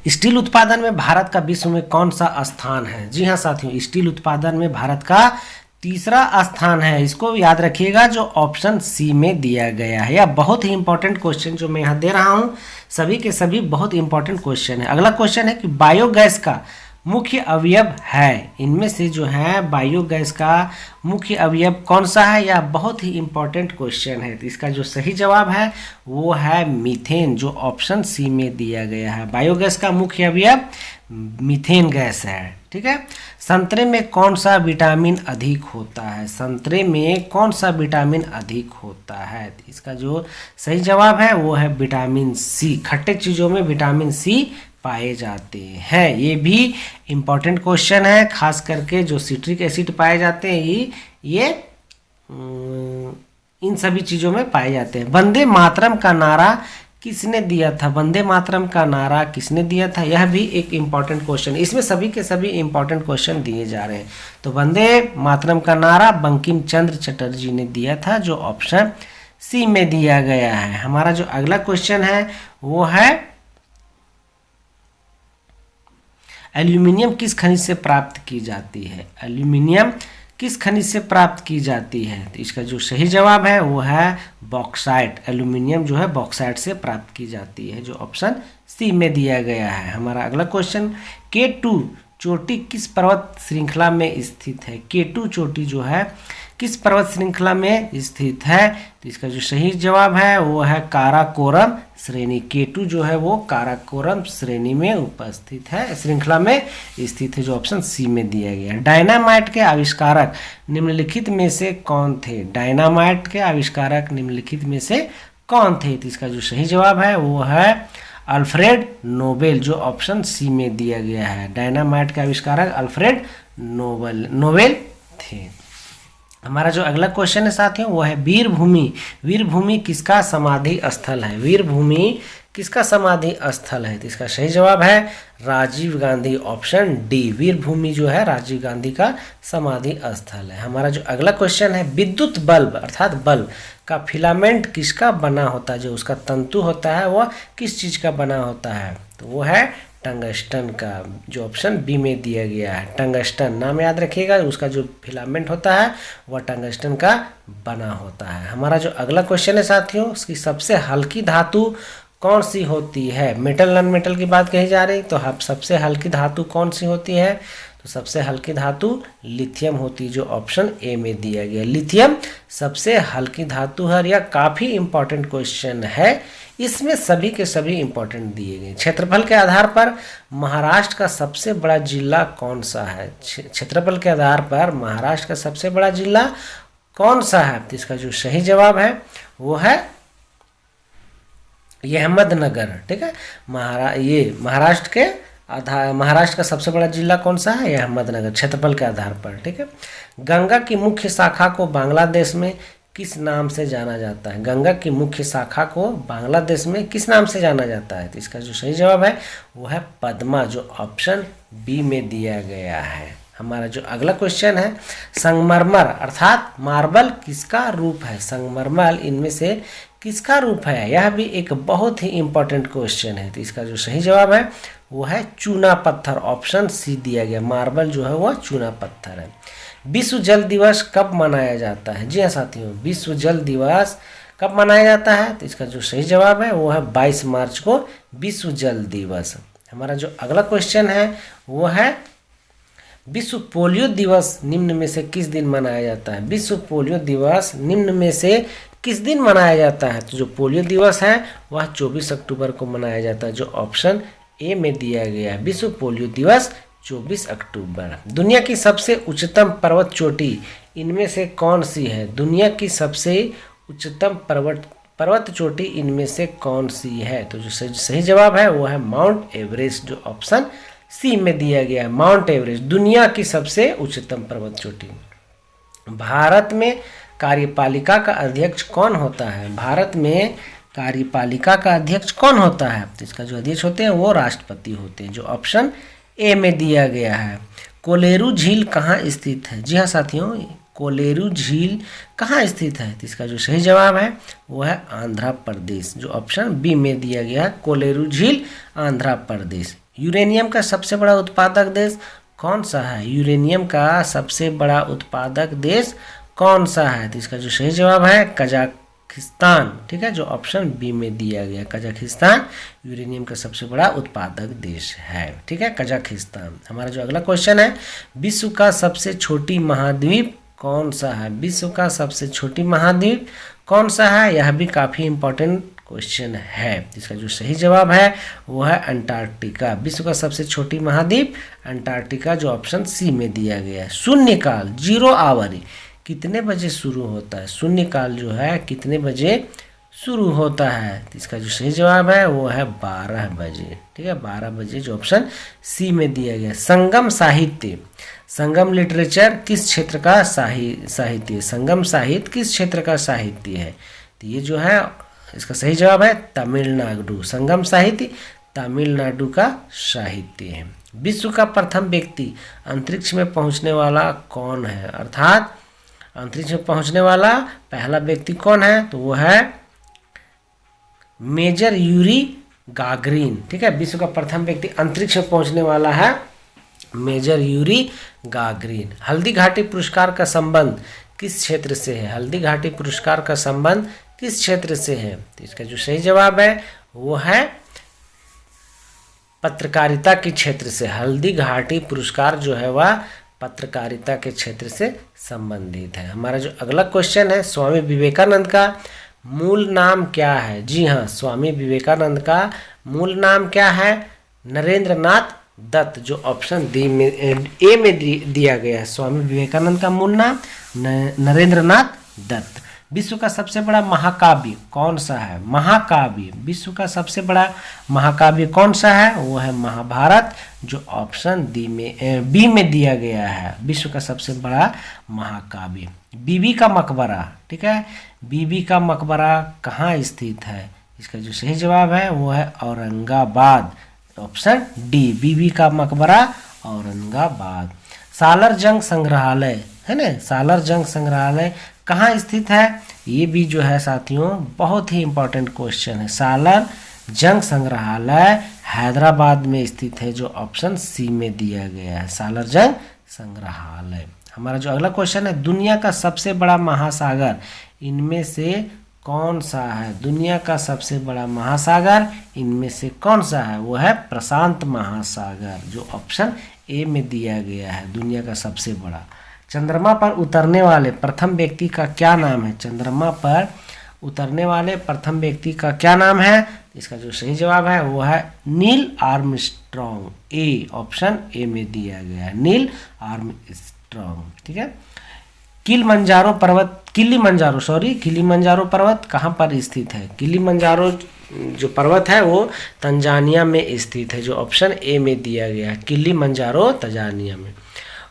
Steel उत्पादन में भारत का विश्व में कौन सा स्थान है? जी हाँ साथियों, स्टील उत्पादन में भारत का तीसरा स्थान है। इसको याद रखिएगा, जो ऑप्शन सी में दिया गया है। यह बहुत ही इंपॉर्टेंट क्वेश्चन जो मैं यहाँ दे रहा हूँ, सभी के सभी बहुत इंपॉर्टेंट क्वेश्चन है। अगला क्वेश्चन है कि बायोगैस का मुख्य अवयव है, इनमें से जो है बायोगैस का मुख्य अवयव कौन सा है? यह बहुत ही इंपॉर्टेंट क्वेश्चन है। तो इसका जो सही जवाब है वो है मीथेन, जो ऑप्शन सी में दिया गया है। बायोगैस का मुख्य अवयव मीथेन गैस है। ठीक है। संतरे में कौन सा विटामिन अधिक होता है? संतरे में कौन सा विटामिन अधिक होता है? इसका जो सही जवाब है वो है विटामिन सी। खट्टे चीज़ों में विटामिन सी पाए जाते हैं। ये भी इम्पॉर्टेंट क्वेश्चन है, खास करके जो सिट्रिक एसिड पाए जाते हैं ये इन सभी चीज़ों में पाए जाते हैं। वंदे मातरम का नारा किसने दिया था? वंदे मातरम का नारा किसने दिया था? यह भी एक इम्पॉर्टेंट क्वेश्चन। इसमें सभी के सभी इम्पॉर्टेंट क्वेश्चन दिए जा रहे हैं। तो वंदे मातरम का नारा बंकिम चंद्र चटर्जी ने दिया था, जो ऑप्शन सी में दिया गया है। हमारा जो अगला क्वेश्चन है वो है एल्यूमिनियम किस खनिज से प्राप्त की जाती है? एल्यूमिनियम किस खनिज से प्राप्त की जाती है? तो इसका जो सही जवाब है वो है बॉक्साइट। एल्यूमिनियम जो है बॉक्साइट से प्राप्त की जाती है, जो ऑप्शन सी में दिया गया है। हमारा अगला क्वेश्चन, K2 चोटी किस पर्वत श्रृंखला में स्थित है? K2 चोटी जो है किस पर्वत श्रृंखला में स्थित है? तो इसका जो सही जवाब है वो है काराकोरम श्रेणी। K2 जो है वो काराकोरम श्रेणी में उपस्थित है, श्रृंखला में स्थित है, जो ऑप्शन सी में दिया गया है। डायनामाइट के आविष्कारक निम्नलिखित में से कौन थे? डायनामाइट के आविष्कारक निम्नलिखित में से कौन थे? तो इसका जो सही जवाब है वो है अल्फ्रेड नोबेल, जो ऑप्शन सी में दिया गया है। डायनामाइट के आविष्कारक अल्फ्रेड नोबेल थे। हमारा जो अगला क्वेश्चन है साथियों वो है वीरभूमि। वीरभूमि किसका समाधि स्थल है? वीरभूमि किसका समाधि स्थल है? तो इसका सही जवाब है राजीव गांधी, ऑप्शन डी। वीरभूमि जो है राजीव गांधी का समाधि स्थल है। हमारा जो अगला क्वेश्चन है विद्युत बल्ब अर्थात बल्ब का फिलामेंट किसका बना होता है? जो उसका तंतु होता है वह किस चीज़ का बना होता है? तो वो है टंगस्टन का, जो ऑप्शन बी में दिया गया है। टंगस्टन नाम याद रखिएगा, उसका जो फिलामेंट होता है वह टंगस्टन का बना होता है। हमारा जो अगला क्वेश्चन है साथियों, उसकी सबसे हल्की धातु कौन सी होती है? मेटल नॉन मेटल की बात कही जा रही, तो सबसे हल्की धातु कौन सी होती है? तो सबसे हल्की धातु लिथियम होती है, जो ऑप्शन ए में दिया गया। लिथियम सबसे हल्की धातु है। यह काफ़ी इंपॉर्टेंट क्वेश्चन है, इसमें सभी के सभी इंपॉर्टेंट दिए गए। क्षेत्रफल के आधार पर महाराष्ट्र का सबसे बड़ा जिला कौन सा है? क्षेत्रफल के आधार पर महाराष्ट्र का सबसे बड़ा जिला कौन सा है? तो इसका जो सही जवाब है वो है अहमदनगर। ठीक है। महाराष्ट्र का सबसे बड़ा जिला कौन सा है? अहमदनगर, क्षेत्रफल के आधार पर। ठीक है। गंगा की मुख्य शाखा को बांग्लादेश में किस नाम से जाना जाता है? गंगा की मुख्य शाखा को बांग्लादेश में किस नाम से जाना जाता है? तो इसका जो सही जवाब है वो है पद्मा, जो ऑप्शन बी में दिया गया है। हमारा जो अगला क्वेश्चन है, संगमरमर अर्थात मार्बल किसका रूप है? संगमरमर इनमें से किसका रूप है? यह भी एक बहुत ही इंपॉर्टेंट क्वेश्चन है। तो इसका जो सही जवाब है वो है चूना पत्थर, ऑप्शन सी दिया गया। मार्बल जो है वह चूना पत्थर है। विश्व जल दिवस कब मनाया जाता है? जी हाँ साथियों, विश्व जल दिवस कब मनाया जाता है? तो इसका जो सही जवाब है वो है 22 मार्च को विश्व जल दिवस। हमारा जो अगला क्वेश्चन है वो है विश्व पोलियो दिवस निम्न में से किस दिन मनाया जाता है? विश्व पोलियो दिवस निम्न में से किस दिन मनाया जाता है? तो जो पोलियो दिवस है वह 24 अक्टूबर को मनाया जाता है, जो ऑप्शन ए में दिया गया है। विश्व पोलियो दिवस 24 अक्टूबर। दुनिया की सबसे उच्चतम पर्वत चोटी इनमें से कौन सी है? दुनिया की सबसे उच्चतम पर्वत चोटी इनमें से कौन सी है? तो जो सही जवाब है वो है माउंट एवरेस्ट, जो ऑप्शन सी में दिया गया है। माउंट एवरेस्ट दुनिया की सबसे उच्चतम पर्वत चोटी। भारत में कार्यपालिका का अध्यक्ष कौन होता है? भारत में कार्यपालिका का अध्यक्ष कौन होता है? तो इसका जो अध्यक्ष होते हैं वो राष्ट्रपति होते हैं, जो ऑप्शन ए में दिया गया है। कोलेरू झील कहाँ स्थित है? जी हाँ साथियों, कोलेरू झील कहाँ स्थित है? तो इसका जो सही जवाब है वो है आंध्र प्रदेश, जो ऑप्शन बी में दिया गया है, कोलेरू झील आंध्र प्रदेश। यूरेनियम का सबसे बड़ा उत्पादक देश कौन सा है? यूरेनियम का सबसे बड़ा उत्पादक देश कौन सा है? तो इसका जो सही जवाब है कजाकिस्तान, ठीक है, जो ऑप्शन बी में दिया गया, कजाकिस्तान यूरेनियम का सबसे बड़ा उत्पादक देश है, ठीक है, कजाकिस्तान। हमारा जो अगला क्वेश्चन है, विश्व का सबसे छोटी महाद्वीप कौन सा है? विश्व का सबसे छोटी महाद्वीप कौन सा है? यह भी काफ़ी इंपॉर्टेंट क्वेश्चन है। इसका जो सही जवाब है वो है अंटार्कटिका। विश्व का सबसे छोटी महाद्वीप अंटार्कटिका, जो ऑप्शन सी में दिया गया है। शून्यकाल, जीरो आवर कितने बजे शुरू होता है? शून्यकाल जो है कितने बजे शुरू होता है? तो इसका जो सही जवाब है वो है 12 बजे, ठीक है, 12 बजे, जो ऑप्शन सी में दिया गया। संगम साहित्य, संगम लिटरेचर किस क्षेत्र का साहित्य? संगम साहित्य किस क्षेत्र का साहित्य है? तो ये जो है इसका सही जवाब है तमिलनाडु। संगम साहित्य तमिलनाडु का साहित्य है। विश्व का प्रथम व्यक्ति अंतरिक्ष में पहुंचने वाला कौन है? अर्थात अंतरिक्ष में पहुंचने वाला पहला व्यक्ति कौन है? तो वो है मेजर यूरी गागरिन, ठीक है। विश्व का प्रथम व्यक्ति अंतरिक्ष में पहुंचने वाला है major Yuri Gagarin. Haldi Ghati पुरस्कार का संबंध किस क्षेत्र से है? हल्दी घाटी पुरस्कार का संबंध किस क्षेत्र से है? तो इसका जो सही जवाब है वो है पत्रकारिता के क्षेत्र से। हल्दी घाटी पुरस्कार जो है वह पत्रकारिता के क्षेत्र से संबंधित है। हमारा जो अगला क्वेश्चन है, स्वामी विवेकानंद का मूल नाम क्या है? जी हाँ, स्वामी विवेकानंद का मूल नाम क्या है? नरेंद्र नाथ दत्त, जो ऑप्शन ए में दिया गया है। स्वामी विवेकानंद का मूल नाम नरेंद्र नाथ दत्त। विश्व का सबसे बड़ा महाकाव्य कौन सा है? महाकाव्य, विश्व का सबसे बड़ा महाकाव्य कौन सा है? वो है महाभारत, जो ऑप्शन बी में दिया गया है। विश्व का सबसे बड़ा महाकाव्य। बीबी का मकबरा, ठीक है, बीबी का मकबरा कहाँ स्थित है? इसका जो सही जवाब है वो है औरंगाबाद, ऑप्शन डी, बीबी का मकबरा औरंगाबाद। सालर जंग संग्रहालय है ना, सालर जंग संग्रहालय कहाँ स्थित है? ये भी जो है साथियों बहुत ही इंपॉर्टेंट क्वेश्चन है। सालर जंग संग्रहालय हैदराबाद में स्थित है, जो ऑप्शन सी में दिया गया है, सालर जंग संग्रहालय। हमारा जो अगला क्वेश्चन है, दुनिया का सबसे बड़ा महासागर इनमें से कौन सा है? दुनिया का सबसे बड़ा महासागर इनमें से कौन सा है? वो है प्रशांत महासागर, जो ऑप्शन ए में दिया गया है, दुनिया का सबसे बड़ा। चंद्रमा पर उतरने वाले प्रथम व्यक्ति का क्या नाम है? चंद्रमा पर उतरने वाले प्रथम व्यक्ति का क्या नाम है? इसका जो सही जवाब है वो है Neil Armstrong, A, option A में दिया गया है, नील आर्मस्ट्रॉन्ग, ठीक है। किलिमंजारो पर्वत कहाँ पर स्थित है? किलिमंजारो जो पर्वत है वो तंजानिया में स्थित है, जो ऑप्शन ए में दिया गया है, किलिमंजारो तंजानिया में।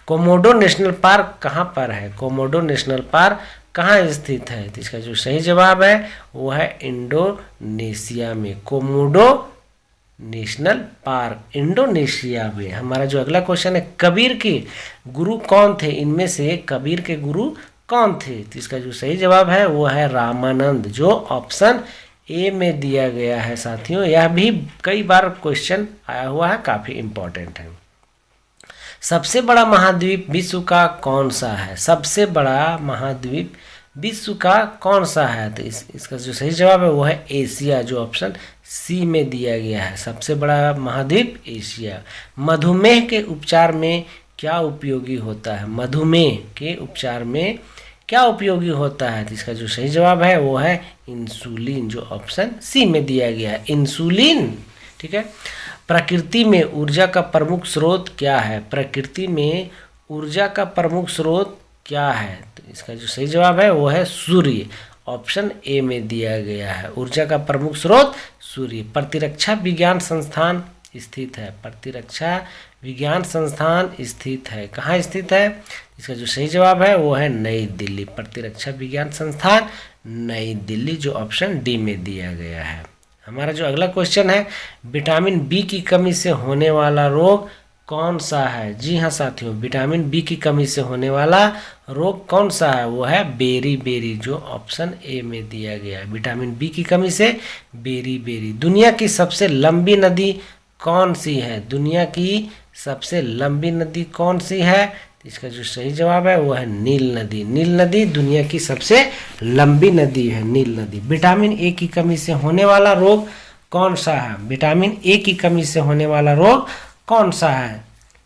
कोमोडो नेशनल पार्क कहाँ पर है? कोमोडो नेशनल पार्क कहाँ स्थित है? तो इसका जो सही जवाब है वो है इंडोनेशिया में, कोमोडो नेशनल पार्क इंडोनेशिया में। हमारा जो अगला क्वेश्चन है, कबीर के गुरु कौन थे? इनमें से कबीर के गुरु कौन थे? तो इसका जो सही जवाब है वो है रामानंद, जो ऑप्शन ए में दिया गया है साथियों। यह भी कई बार क्वेश्चन आया हुआ है, काफ़ी इम्पोर्टेंट है। सबसे बड़ा महाद्वीप विश्व का कौन सा है? सबसे बड़ा महाद्वीप विश्व का कौन सा है? तो इसका जो सही जवाब है वो है एशिया, जो ऑप्शन सी में दिया गया है, सबसे बड़ा महाद्वीप एशिया। मधुमेह के उपचार में क्या उपयोगी होता है? मधुमेह के उपचार में क्या उपयोगी होता है? तो इसका जो सही जवाब है वो है इंसुलिन, जो ऑप्शन सी में दिया गया है, इंसुलिन, ठीक है। प्रकृति में ऊर्जा का प्रमुख स्रोत क्या है? प्रकृति में ऊर्जा का प्रमुख स्रोत क्या है? तो इसका जो सही जवाब है वो है सूर्य, ऑप्शन ए में दिया गया है, ऊर्जा का प्रमुख स्रोत सूर्य। प्रतिरक्षा विज्ञान संस्थान स्थित है? प्रतिरक्षा विज्ञान संस्थान स्थित है, कहाँ स्थित है? इसका जो सही जवाब है वो है नई दिल्ली, प्रतिरक्षा विज्ञान संस्थान नई दिल्ली, जो ऑप्शन डी में दिया गया है। हमारा जो अगला क्वेश्चन है, विटामिन बी की कमी से होने वाला रोग कौन सा है? जी हाँ साथियों, विटामिन बी की कमी से होने वाला रोग कौन सा है? वो है बेरी बेरी, जो ऑप्शन ए में दिया गया है। विटामिन बी की कमी से बेरी बेरी। दुनिया की सबसे लंबी नदी कौन सी है? दुनिया की सबसे लंबी नदी कौन सी है? इसका जो सही जवाब है वो है नील नदी। नील नदी दुनिया की सबसे लंबी नदी है, नील नदी। विटामिन ए की कमी से होने वाला रोग कौन सा है? विटामिन ए की कमी से होने वाला रोग कौन सा है?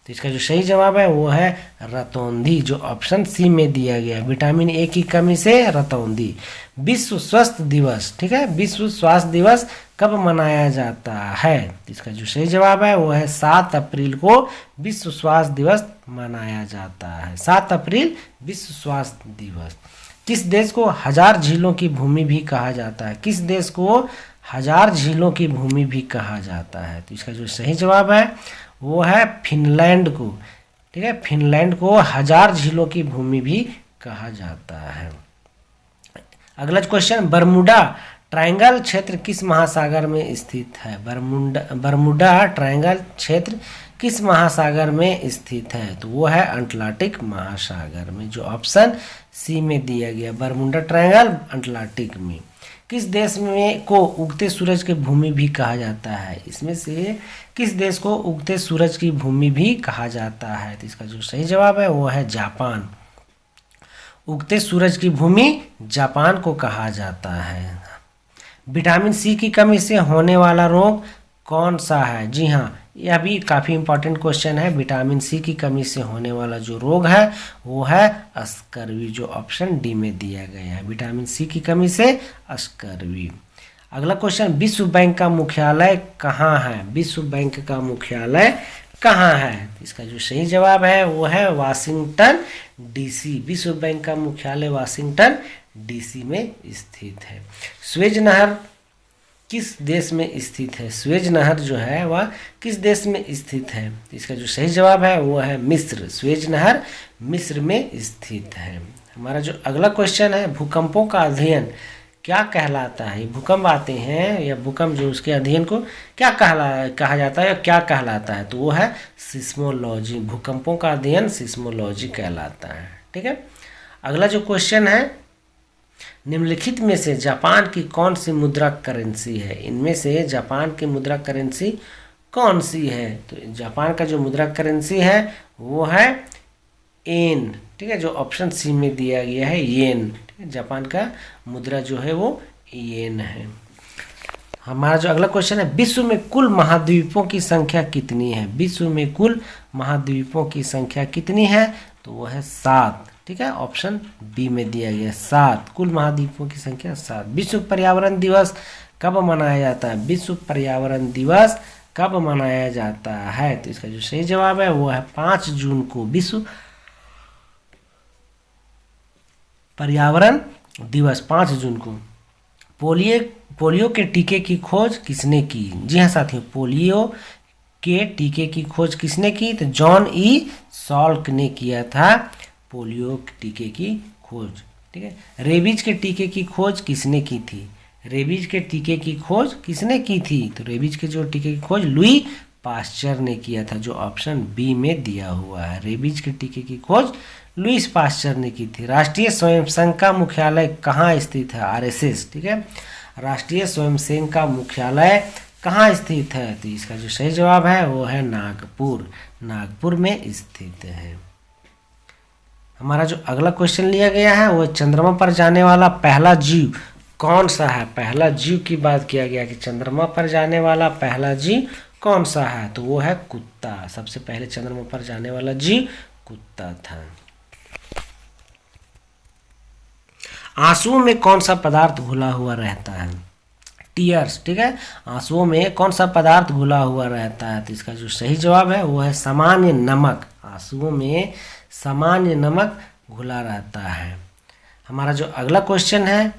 तो इसका जो सही जवाब है वो है रतौंधी, जो ऑप्शन सी में दिया गया है। विटामिन ए की कमी से रतौंधी। विश्व स्वास्थ्य दिवस, ठीक है, विश्व स्वास्थ्य दिवस कब मनाया जाता है? इसका जो सही जवाब है वो है 7 अप्रैल को विश्व स्वास्थ्य दिवस मनाया जाता है। 7 अप्रैल विश्व स्वास्थ्य दिवस। किस देश को 1000 झीलों की भूमि भी कहा जाता है? किस देश को 1000 झीलों की भूमि भी कहा जाता है? तो इसका जो सही जवाब है वो है फिनलैंड को, ठीक है, फिनलैंड को 1000 झीलों की भूमि भी कहा जाता है। अगला क्वेश्चन, बरमुडा ट्रायंगल क्षेत्र किस महासागर में स्थित है? बरमुडा ट्रायंगल क्षेत्र किस महासागर में स्थित है? तो वो है अटलांटिक महासागर में, जो ऑप्शन सी में दिया गया। बरमुडा ट्रायंगल अटलांटिक में। किस देश में को उगते सूरज की भूमि भी कहा जाता है? इसमें से किस देश को उगते सूरज की भूमि भी कहा जाता है? तो इसका जो सही जवाब है वो है जापान। उगते सूरज की भूमि जापान को कहा जाता है। विटामिन सी की कमी से होने वाला रोग कौन सा है? जी हाँ, यह भी काफ़ी इंपॉर्टेंट क्वेश्चन है। विटामिन सी की कमी से होने वाला जो रोग है वो है स्कर्वी, जो ऑप्शन डी में दिया गया है। विटामिन सी की कमी से स्कर्वी। अगला क्वेश्चन, विश्व बैंक का मुख्यालय कहाँ है? विश्व बैंक का मुख्यालय कहाँ है? इसका जो सही जवाब है वो है वाशिंगटन डीसी। विश्व बैंक का मुख्यालय वाशिंगटन डीसी में स्थित है। स्वेज नहर किस देश में स्थित है? स्वेज नहर जो है वह किस देश में स्थित है? इसका जो सही जवाब है वो है मिस्र। स्वेज नहर मिस्र में स्थित है। हमारा जो अगला क्वेश्चन है, भूकंपों का अध्ययन क्या कहलाता है? भूकंप आते हैं या भूकंप जो उसके अध्ययन को क्या कहा जाता है या क्या कहलाता है? तो वो है सिस्मोलॉजी। भूकंपों का अध्ययन सिस्मोलॉजी कहलाता है, ठीक है। अगला जो क्वेश्चन है, निम्नलिखित में से जापान की कौन सी मुद्रा करेंसी है? इनमें से जापान की मुद्रा करेंसी कौन सी है? तो जापान का जो मुद्रा करेंसी है वो है येन, ठीक है, जो ऑप्शन सी में दिया गया है येन, ठीक है। जापान का मुद्रा जो है वो येन है। हमारा जो अगला क्वेश्चन है, विश्व में कुल महाद्वीपों की संख्या कितनी है? विश्व में कुल महाद्वीपों की संख्या कितनी है? तो वो है 7, ठीक है, ऑप्शन बी में दिया गया 7। कुल महाद्वीपों की संख्या 7। विश्व पर्यावरण दिवस कब मनाया जाता है? विश्व पर्यावरण दिवस कब मनाया जाता है? तो इसका जो सही जवाब है वो है 5 जून को विश्व पर्यावरण दिवस 5 जून को। पोलियो के टीके की खोज किसने की? जी हाँ साथियों, पोलियो के टीके की खोज किसने की? तो जॉन ई सॉल्क ने किया था पोलियो टीके की खोज, ठीक है। रेबीज के टीके की खोज किसने की थी? रेबीज के टीके की खोज किसने की थी? तो रेबीज के जो टीके की खोज लुई पास्चर ने किया था, जो ऑप्शन बी में दिया हुआ है। रेबीज के टीके की खोज लुईस पास्चर ने की थी। राष्ट्रीय स्वयंसेवक का मुख्यालय कहाँ स्थित है? आरएसएस, ठीक है। राष्ट्रीय स्वयंसेवक का मुख्यालय कहाँ स्थित है? तो इसका जो सही जवाब है वो है नागपुर। नागपुर में स्थित है। हमारा जो अगला क्वेश्चन लिया गया है वो चंद्रमा पर जाने वाला पहला जीव कौन सा है? पहला जीव की बात किया गया कि चंद्रमा पर जाने वाला पहला जीव कौन सा है? तो वो है कुत्ता। सबसे पहले चंद्रमा पर जाने वाला जीव कुत्ता था। आंसुओं में कौन सा पदार्थ घुला हुआ रहता है? टीयर्स, ठीक है। आंसुओं में कौन सा पदार्थ घुला हुआ रहता है? तो इसका जो सही जवाब है वो है सामान्य नमक। आंसुओं में सामान्य नमक घुला रहता है। हमारा जो अगला क्वेश्चन है,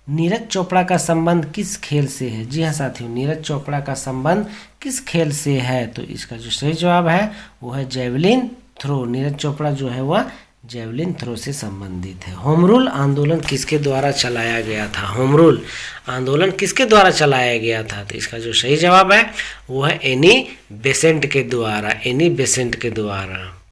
नीरज चोपड़ा का संबंध किस खेल से है? जी हाँ साथियों, नीरज चोपड़ा का संबंध किस खेल से है? तो इसका जो सही जवाब है वो है जेवलिन थ्रो। नीरज चोपड़ा जो है वह जेवलिन थ्रो से संबंधित है। होम रूल आंदोलन किसके द्वारा चलाया गया था? होम रूल आंदोलन किसके द्वारा चलाया गया था? तो इसका जो सही जवाब है वो है एनी बेसेंट के द्वारा, एनी बेसेंट के द्वारा।